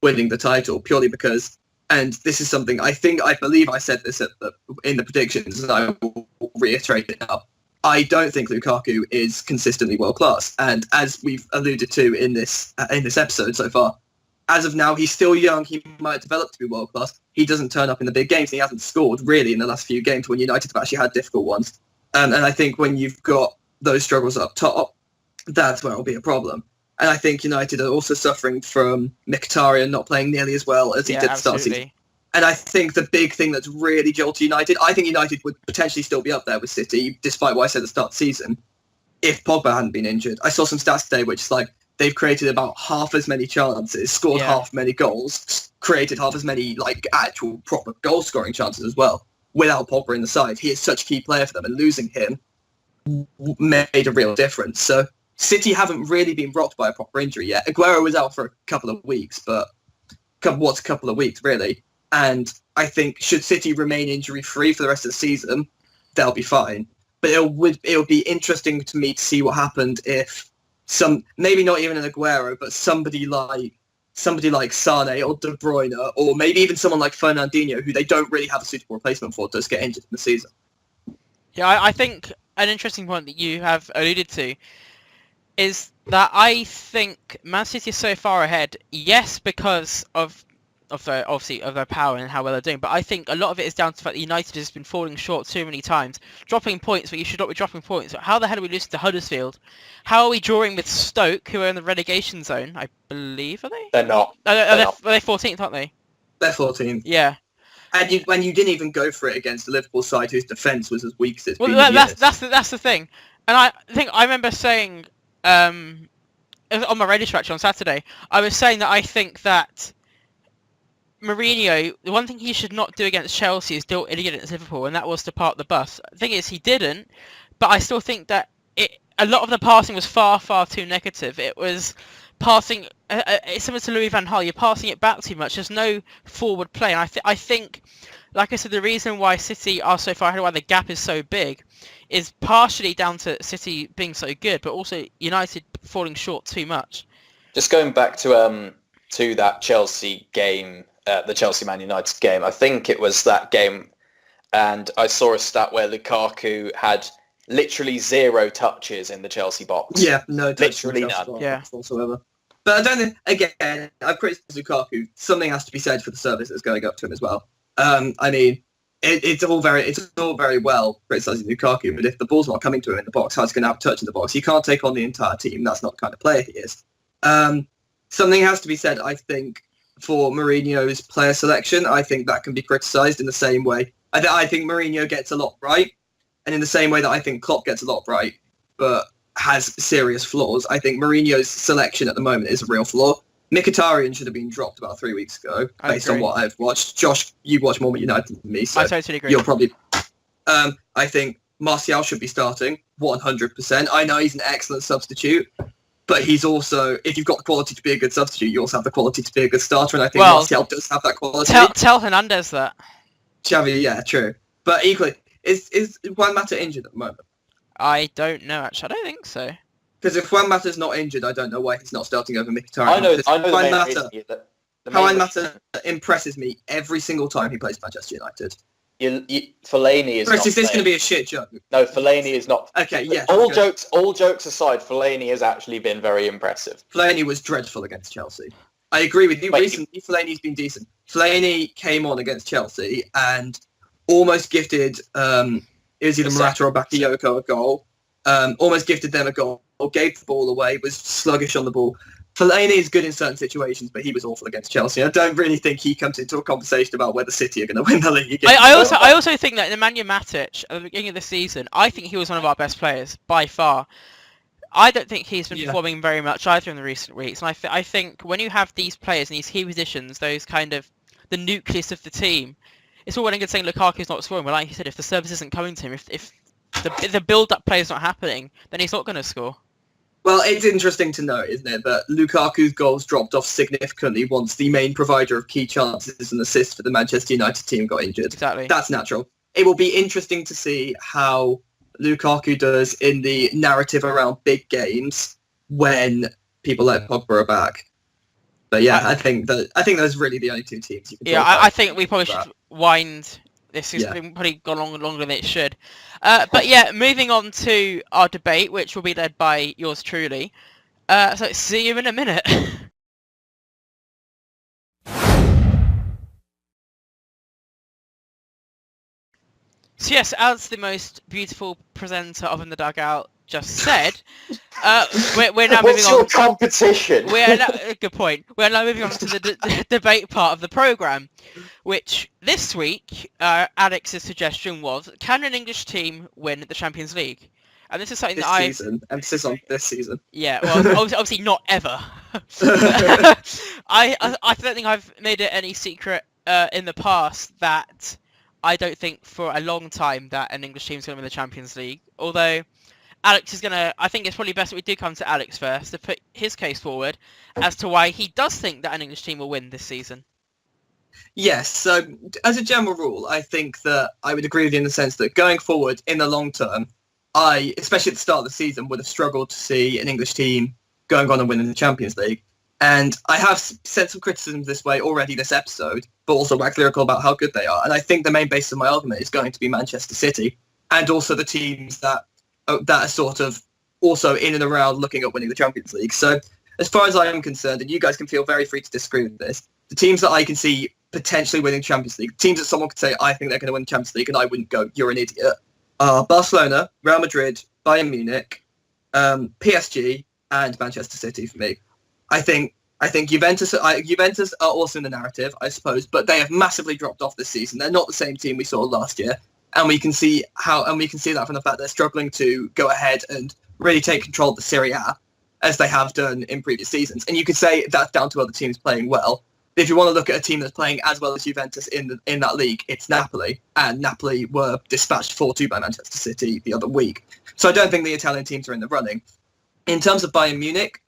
winning the title, purely because, and this is something I believe I said this in the predictions, and I will reiterate it now. I don't think Lukaku is consistently world class, and as we've alluded to in this episode so far, as of now, he's still young. He might develop to be world class. He doesn't turn up in the big games. He hasn't scored really in the last few games when United have actually had difficult ones. And I think when you've got those struggles up top, that's where it'll be a problem. And I think United are also suffering from Mkhitaryan not playing nearly as well as he did at the start of the season. And I think the big thing that's really jolted United, I think United would potentially still be up there with City, despite what I said at the start of the season, if Pogba hadn't been injured. I saw some stats today which is like, they've created about half as many chances, scored half as many goals, created half as many like actual proper goal-scoring chances as well, without Pogba in the side. He is such a key player for them, and losing him made a real difference. So City haven't really been rocked by a proper injury yet. Aguero was out for a couple of weeks, but what's a couple of weeks, really? And I think should City remain injury-free for the rest of the season, they'll be fine. But it'll be interesting to me to see what happened if maybe not even an Aguero, but somebody like somebody like Sane or De Bruyne, or maybe even someone like Fernandinho, who they don't really have a suitable replacement for, does get injured in the season. Yeah, I think an interesting point that you have alluded to is that I think Man City is so far ahead, yes, because of their obviously of their power and how well they're doing, but I think a lot of it is down to the fact that United has been falling short too many times, dropping points where you should not be dropping points. How the hell are we losing to Huddersfield? How are we drawing with Stoke, who are in the relegation zone? I believe, are they? They're not. They're 14th, aren't they? They're 14th. Yeah. And you didn't even go for it against the Liverpool side, whose defence was as weak as it's Well, been in years. that's the thing, and I think I remember saying on my radio show actually on Saturday, I was saying that I think that Mourinho, the one thing he should not do against Chelsea is do it against Liverpool, and that was to park the bus. The thing is, he didn't, but I still think that a lot of the passing was far, far too negative. It was passing, it's similar to Louis van Gaal, you're passing it back too much. There's no forward play, and I think, like I said, the reason why City are so far ahead, why the gap is so big, is partially down to City being so good, but also United falling short too much. Just going back to that Chelsea game, the Chelsea Man United game, I think it was that game, and I saw a stat where Lukaku had literally 0 touches in the Chelsea box. Yeah, no touch. Literally none. Yeah. Whatsoever. But I don't think, again, I've criticised Lukaku. Something has to be said for the service that's going up to him as well. I mean, it's all very well criticising Lukaku, but if the ball's not coming to him in the box, how's he going to have touch in the box? He can't take on the entire team. That's not the kind of player he is. Something has to be said, I think, for Mourinho's player selection. I think that can be criticised in the same way. I think Mourinho gets a lot right, and in the same way that I think Klopp gets a lot right, but has serious flaws. I think Mourinho's selection at the moment is a real flaw. Mkhitaryan should have been dropped about 3 weeks ago, based on what I've watched. Josh, you watch more United than me, so I totally agree. you'll probably... I think Martial should be starting, 100%. I know he's an excellent substitute, but he's also, if you've got the quality to be a good substitute, you also have the quality to be a good starter, and I think Martial does have that quality. Tell Hernandez that. Xavi, yeah, true. But equally, is Juan Mata injured at the moment? I don't know, actually. I don't think so. Because if Juan Mata's not injured, I don't know why he's not starting over Mkhitaryan. I know the Juan main reason. Juan Mata impresses me every single time he plays Manchester United. Fellaini is Chris, not is this playing. going to be a shit joke? No, Fellaini is not. Okay, yeah. All jokes aside, Fellaini has actually been very impressive. Fellaini was dreadful against Chelsea. I agree with you. Wait, Recently, Fellaini's been decent. Fellaini came on against Chelsea and almost gifted, it was either Morata or Bakayoko a goal. Almost gifted them a goal, or gave the ball away, was sluggish on the ball. Fellaini is good in certain situations, but he was awful against Chelsea. I don't really think he comes into a conversation about whether City are going to win the league. I also think that Nemanja Matic, at the beginning of the season, I think he was one of our best players, by far. I don't think he's been performing very much either in the recent weeks. And I think when you have these players in these key positions, those kind of the nucleus of the team, it's all well and good saying Lukaku's not scoring, but like you said, if the service isn't coming to him, if the build-up play is not happening, then he's not going to score. Well, it's interesting to note, isn't it, that Lukaku's goals dropped off significantly once the main provider of key chances and assists for the Manchester United team got injured. Exactly. That's natural. It will be interesting to see how Lukaku does in the narrative around big games when people like Pogba are back. But yeah, I think those are really the only two teams you can talk about. I think we probably should wind. This has probably gone longer than it should. But yeah, moving on to our debate, which will be led by yours truly. So see you in a minute. So yes, as the most beautiful presenter of In the Dugout just said, we're now moving on. What's your competition? Good point. We're now moving on to the debate part of the programme, which this week, Alex's suggestion was, can an English team win the Champions League? And this is something emphasis on this season. Yeah, well, obviously not ever. I don't think I've made it any secret in the past that I don't think for a long time that an English team's going to win the Champions League. Although Alex is going to... I think it's probably best that we do come to Alex first to put his case forward as to why he does think that an English team will win this season. Yes, so as a general rule, I think that I would agree with you in the sense that going forward in the long term, I, especially at the start of the season, would have struggled to see an English team going on and winning the Champions League. And I have said some criticisms this way already this episode, but also wax lyrical about how good they are. And I think the main basis of my argument is going to be Manchester City, and also the teams that are sort of also in and around looking at winning the Champions League. So as far as I am concerned, and you guys can feel very free to disagree with this, the teams that I can see potentially winning Champions League, teams that someone could say, I think they're going to win the Champions League, and I wouldn't go, you're an idiot, are Barcelona, Real Madrid, Bayern Munich, PSG, and Manchester City for me. I think Juventus are also in the narrative, I suppose, but they have massively dropped off this season. They're not the same team we saw last year, and we can see that from the fact they're struggling to go ahead and really take control of the Serie A as they have done in previous seasons. And you could say that's down to other teams playing well. If you want to look at a team that's playing as well as Juventus in that league, it's Napoli, and Napoli were dispatched 4-2 by Manchester City the other week. So I don't think the Italian teams are in the running. In terms of Bayern Munich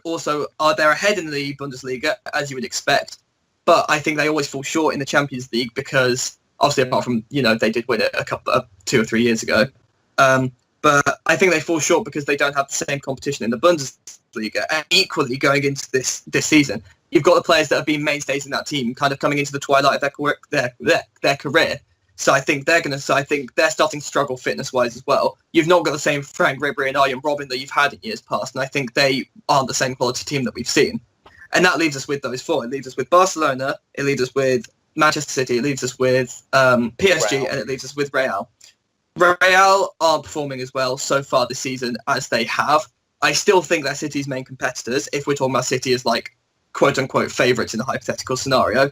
also they're ahead in the Bundesliga, as you would expect, but I think they always fall short in the Champions League because, obviously, apart from, they did win it a couple of 2 or 3 years ago. But I think they fall short because they don't have the same competition in the Bundesliga. And equally, going into this season, you've got the players that have been mainstays in that team, kind of coming into the twilight of their career. So I think they're starting to struggle fitness-wise as well. You've not got the same Frank Ribery and Arjen Robben that you've had in years past, and I think they aren't the same quality team that we've seen. And that leaves us with those four. It leaves us with Barcelona, it leaves us with Manchester City, it leaves us with PSG, Real. And it leaves us with Real. Real aren't performing as well so far this season as they have. I still think they're City's main competitors, if we're talking about City as, like, quote-unquote favourites in a hypothetical scenario.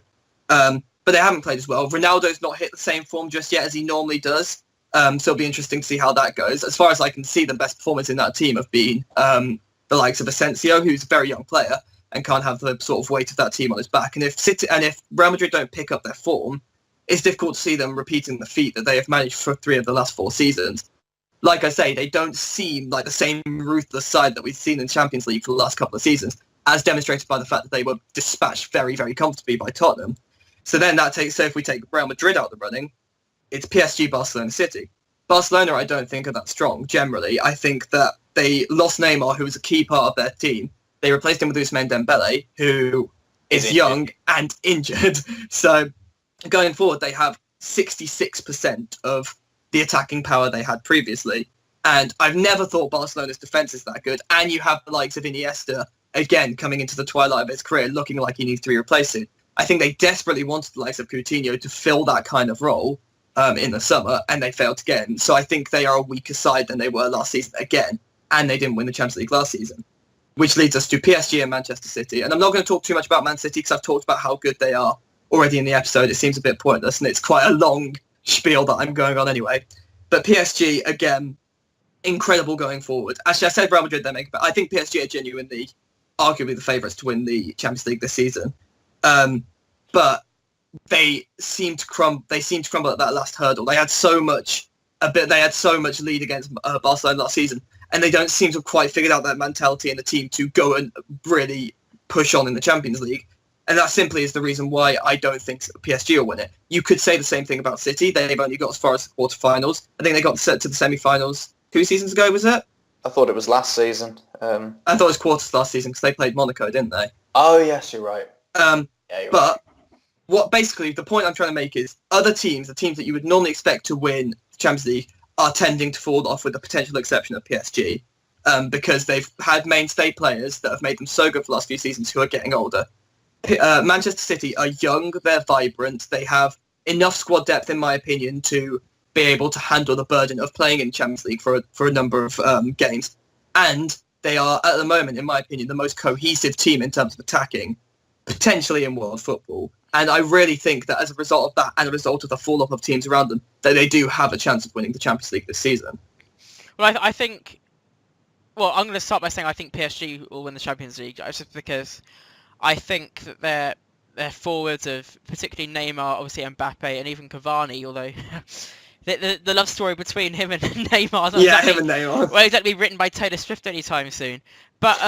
But they haven't played as well. Ronaldo's not hit the same form just yet as he normally does. So it'll be interesting to see how that goes. As far as I can see, the best performers in that team have been the likes of Asensio, who's a very young player and can't have the sort of weight of that team on his back. And if Real Madrid don't pick up their form, it's difficult to see them repeating the feat that they have managed for 3 of the last 4 seasons. Like I say, they don't seem like the same ruthless side that we've seen in the Champions League for the last couple of seasons, as demonstrated by the fact that they were dispatched very, very comfortably by Tottenham. So then if we take Real Madrid out of the running, it's PSG, Barcelona, City. Barcelona, I don't think are that strong, generally. I think that they lost Neymar, who was a key part of their team. They replaced him with Ousmane Dembele, who is young and injured. So going forward, they have 66% of the attacking power they had previously. And I've never thought Barcelona's defence is that good. And you have the likes of Iniesta, again, coming into the twilight of his career, looking like he needs to be replaced. I think they desperately wanted the likes of Coutinho to fill that kind of role in the summer, and they failed again. So I think they are a weaker side than they were last season again, and they didn't win the Champions League last season, which leads us to PSG and Manchester City. And I'm not going to talk too much about Man City because I've talked about how good they are already in the episode. It seems a bit pointless, and it's quite a long spiel that I'm going on anyway. But PSG, again, incredible going forward. Actually, I said Real Madrid, but I think PSG are genuinely, arguably the favourites to win the Champions League this season. But they seem to crumble at that last hurdle. They had so much lead against Barcelona last season, and they don't seem to have quite figured out that mentality in the team to go and really push on in the Champions League. And that simply is the reason why I don't think PSG will win it. You could say the same thing about City. They've only got as far as the quarterfinals. I think they got set to the semi-finals 2 seasons ago, was it? I thought it was last season. I thought it was quarters last season because they played Monaco, didn't they? Oh, yes, you're right. You're right. What basically the point I'm trying to make is other teams, the teams that you would normally expect to win the Champions League, are tending to fall off with the potential exception of PSG because they've had mainstay players that have made them so good for the last few seasons who are getting older. Manchester City are young, they're vibrant, they have enough squad depth, in my opinion, to be able to handle the burden of playing in Champions League for a number of games. And they are, at the moment, in my opinion, the most cohesive team in terms of attacking, potentially in world football. And I really think that as a result of that and a result of the fall-off of teams around them, that they do have a chance of winning the Champions League this season. Well, I think... Well, I'm going to start by saying I think PSG will win the Champions League, just because I think that their forwards of particularly Neymar, obviously Mbappe, and even Cavani, although... The love story between him and Neymar. Him and Neymar. Well, exactly written by Taylor Swift anytime soon. But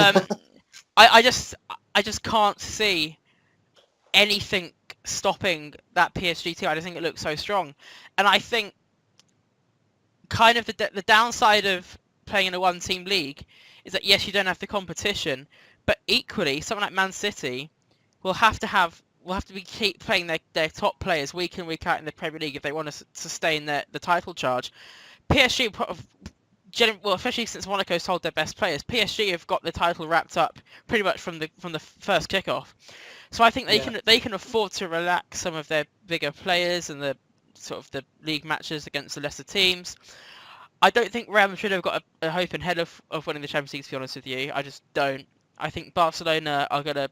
I just can't see anything stopping that PSG team. I just think it looks so strong, and I think kind of the downside of playing in a one-team league is that yes, you don't have the competition, But equally, someone like Man City will have to keep playing their top players week in week out in the Premier League if they want to sustain the title charge. PSG, well, especially since Monaco sold their best players, PSG have got the title wrapped up pretty much from the first kickoff. So I think they can afford to relax some of their bigger players and the sort of the league matches against the lesser teams. I don't think Real Madrid have got a hope in head of winning the Champions League, to be honest with you. I just don't. I think Barcelona are going to...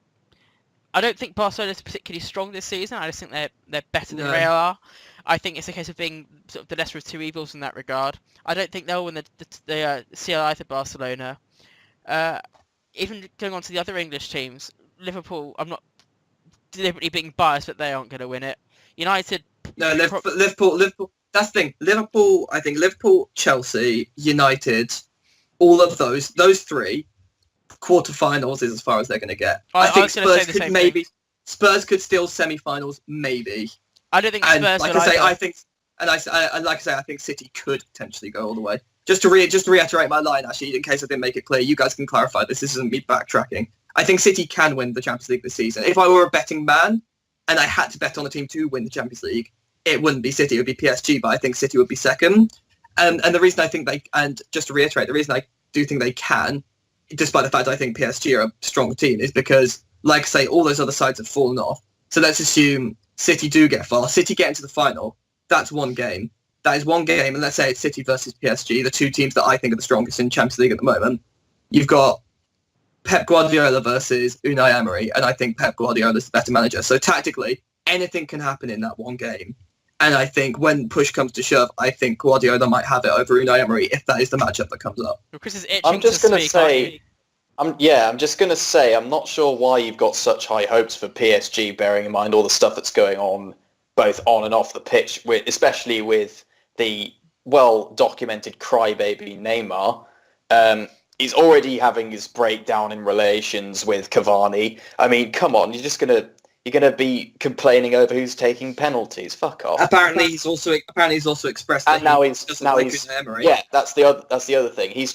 I don't think Barcelona is particularly strong this season. I just think they're better than Real are. I think it's a case of being sort of the lesser of two evils in that regard. I don't think they'll win the CLI to Barcelona. Even going on to the other English teams, Liverpool, I'm not deliberately being biased, but they aren't going to win it. United... No, Liverpool. That's the thing. Liverpool, I think Liverpool, Chelsea, United, all of those three quarterfinals is as far as they're going to get. I think Spurs could maybe... Spurs could steal semi-finals, maybe. I don't think Spurs like I say, I think City could potentially go all the way. Just to reiterate my line, actually, in case I didn't make it clear, you guys can clarify this. This isn't me backtracking. I think City can win the Champions League this season. If I were a betting man and I had to bet on a team to win the Champions League, it wouldn't be City, it would be PSG, but I think City would be second. And the reason I think and just to reiterate, the reason I do think they can, despite the fact I think PSG are a stronger team, is because, like I say, all those other sides have fallen off. So let's assume City do get far. City get into the final. That's one game. That is one game, and let's say it's City versus PSG, the two teams that I think are the strongest in Champions League at the moment. You've got Pep Guardiola versus Unai Emery, and I think Pep Guardiola is the better manager. So tactically, anything can happen in that one game. And I think when push comes to shove, I think Guardiola might have it over Unai Emery if that is the matchup that comes up. Chris is itching I'm just to going to speak, say, I'm just going to say, I'm not sure why you've got such high hopes for PSG, bearing in mind all the stuff that's going on, both on and off the pitch, especially with the well-documented crybaby Neymar. He's already having his breakdown in relations with Cavani. I mean, come on, you're gonna be complaining over who's taking penalties. Fuck off. Apparently, he's also expressed that. And now he's Emery. Yeah, that's the other thing. He's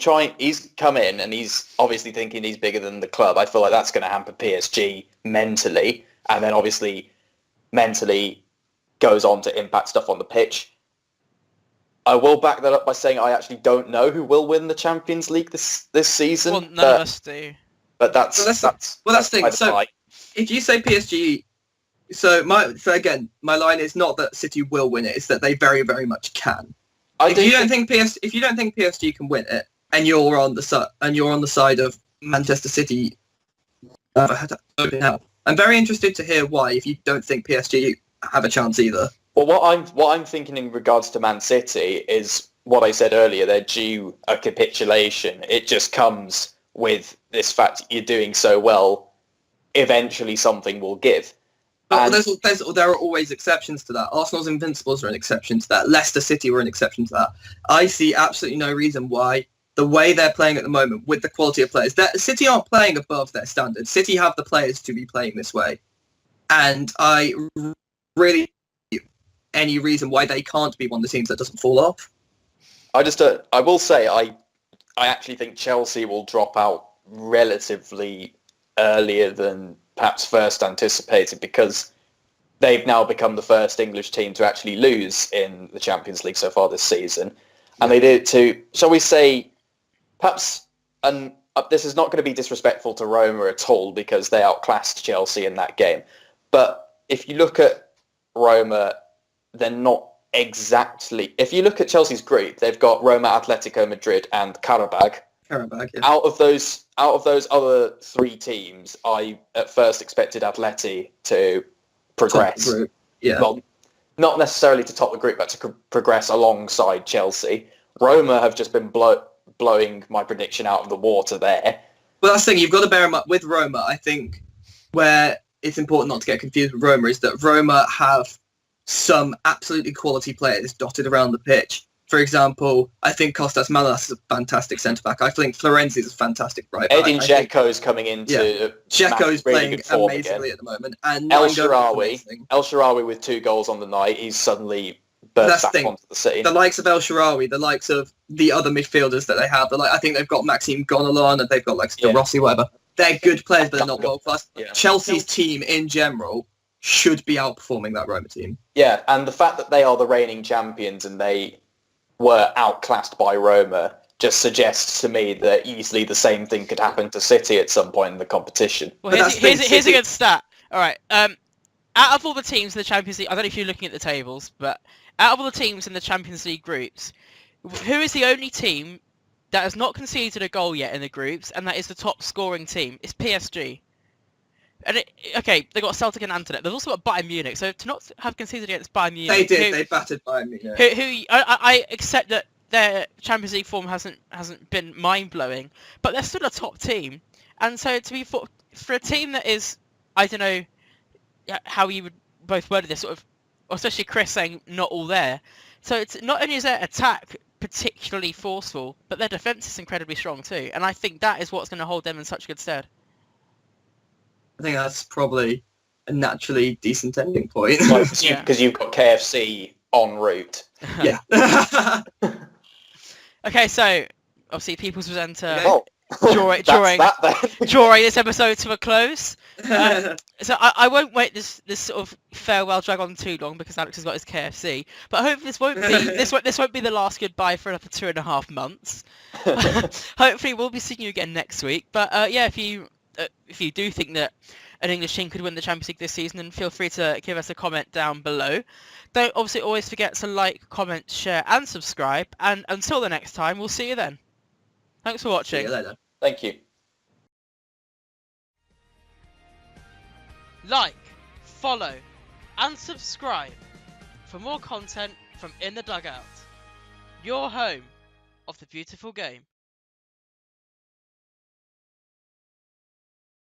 come in and he's obviously thinking he's bigger than the club. I feel like that's going to hamper PSG mentally, and then obviously mentally goes on to impact stuff on the pitch. I will back that up by saying I actually don't know who will win the Champions League this season. Well, none of us do. But that's the thing. So if you say PSG, again, my line is not that City will win it; it's that they very, very much can. If you don't think PSG can win it, and you're on the side of Manchester City, I'm very interested to hear why. If you don't think PSG have a chance either. Well, what I'm thinking in regards to Man City is what I said earlier. They're due a capitulation. It just comes with this fact you're doing so well. Eventually, something will give. But there are always exceptions to that. Arsenal's Invincibles are an exception to that. Leicester City were an exception to that. I see absolutely no reason why the way they're playing at the moment with the quality of players, City aren't playing above their standards. City have the players to be playing this way, and I really any reason why they can't be one of the teams that doesn't fall off. I will say I actually think Chelsea will drop out relatively earlier than perhaps first anticipated, because they've now become the first English team to actually lose in the Champions League so far this season. And they did it to, shall we say, perhaps, and this is not going to be disrespectful to Roma at all, because they outclassed Chelsea in that game. But if you look at Roma, they're not exactly... If you look at Chelsea's group, they've got Roma, Atletico Madrid and Qarabag. Yeah. Out of those other three teams, I at first expected Atleti to progress. Yeah. Well, not necessarily to top the group, but to progress alongside Chelsea. Roma have just been blowing my prediction out of the water there. Well, that's the thing. You've got to bear in mind, with Roma, I think where it's important not to get confused with Roma is that Roma have some absolutely quality players dotted around the pitch. For example, I think Kostas Malas is a fantastic centre-back. I think Florenzi is a fantastic right-back. Edin Dzeko's coming into... Dzeko's really playing amazingly at the moment. And El Shaarawy with 2 goals on the night, he's suddenly burst back onto the scene. The likes of El Shaarawy, the likes of the other midfielders that they have, I think they've got Maxime Gonalon and they've got De Rossi, whatever. they're good players, but they're not Got- world class. yeah. Chelsea's team in general should be outperforming that Roma team. Yeah, and the fact that they are the reigning champions and they were outclassed by Roma just suggests to me that easily the same thing could happen to City at some point in the competition. Well, But here's that's a City- good stat. All right. Out of all the teams in the Champions League, I don't know if you're looking at the tables, but out of all the teams in the Champions League groups, who is the only team that has not conceded a goal yet in the groups, and that is the top scoring team? It's PSG. And okay, they got Celtic and Anderlecht. They've also got Bayern Munich. So to not have conceded against Bayern Munich, They did. They battered Bayern Munich. I accept that their Champions League form hasn't been mind blowing, but they're still a top team. And so to be for a team that is, I don't know how you would both word this, sort of, especially Chris saying not all there. So it's not only is their attack particularly forceful, but their defence is incredibly strong too. And I think that is what's going to hold them in such good stead. I think that's probably a naturally decent ending point. Because Yeah. you've got KFC en route. Yeah. Okay, so obviously People's Presenter Oh, drawing that's that then. drawing this episode to a close. So I won't wait this sort of farewell drag on too long because Alex has got his KFC. But hopefully this won't be the last goodbye for another 2.5 months. Hopefully we'll be seeing you again next week. But yeah, if you do think that an English team could win the Champions League this season, then feel free to give us a comment down below. Don't obviously always forget to like, comment, share, and subscribe. And until the next time, we'll see you then. Thanks for See watching. you later. Thank you. Like, follow, and subscribe for more content from In the Dugout, your home of the beautiful game.